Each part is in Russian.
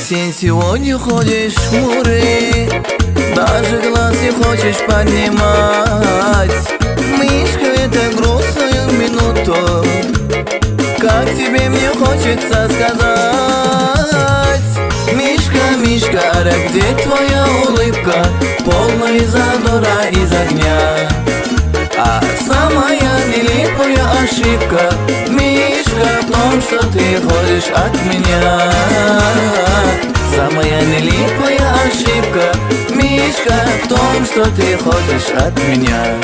Осень, сегодня ходишь хмурый, даже глаз не хочешь поднимать. Мишка, это грустную минуту, как тебе мне хочется сказать. Мишка, Мишка, а где твоя улыбка, полная задора из огня? А самая нелепая ошибка, Мишка, в том, что ты ходишь от меня. Самая нелепая ошибка, Мишка, в том, что ты ходишь от меня.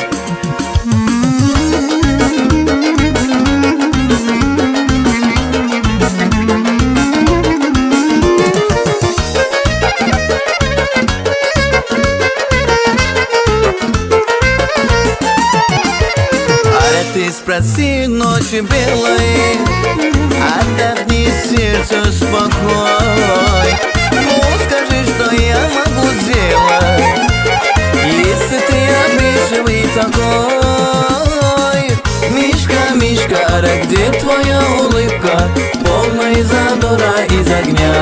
Ты спроси ночи белой, отдохни сердцу спокой. Ну скажи, что я могу сделать, если ты обидчивый такой. Мишка, Мишка, а где твоя улыбка, полная задора из огня?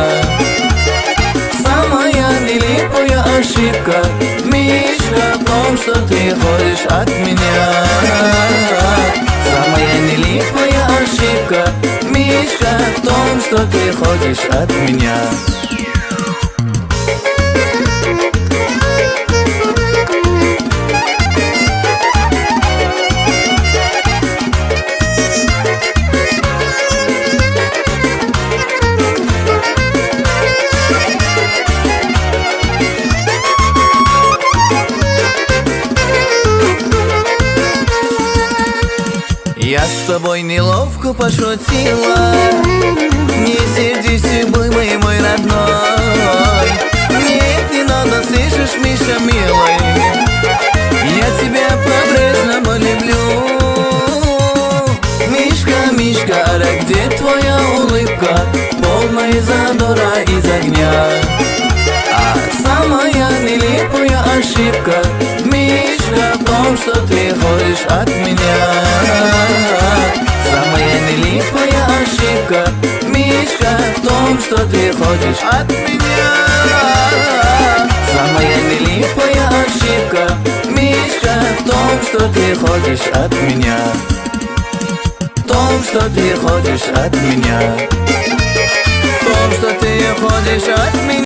Самая нелепая ошибка, Мишка, в том, что ты ходишь от меня. Самая нелепая ошибка, Мишка, в том, что ты ходишь от меня. Я с тобой неловко пошутила, не сердись, был мой родной. Нет, не надо, слышишь, Миша, милый, я тебя по-прежнему люблю. Мишка, Мишка, а где твоя улыбка, полная задора из огня? А самая нелепая ошибка, Мишка, в том, что ты ходишь от меня. Самая нелепая ошибка, Мишка, в том, что ты ходишь от меня. Самая нелепая ошибка, Мишка, в том, что ты ходишь от меня. В том, что ты ходишь от меня. В том, что ты ходишь от меня.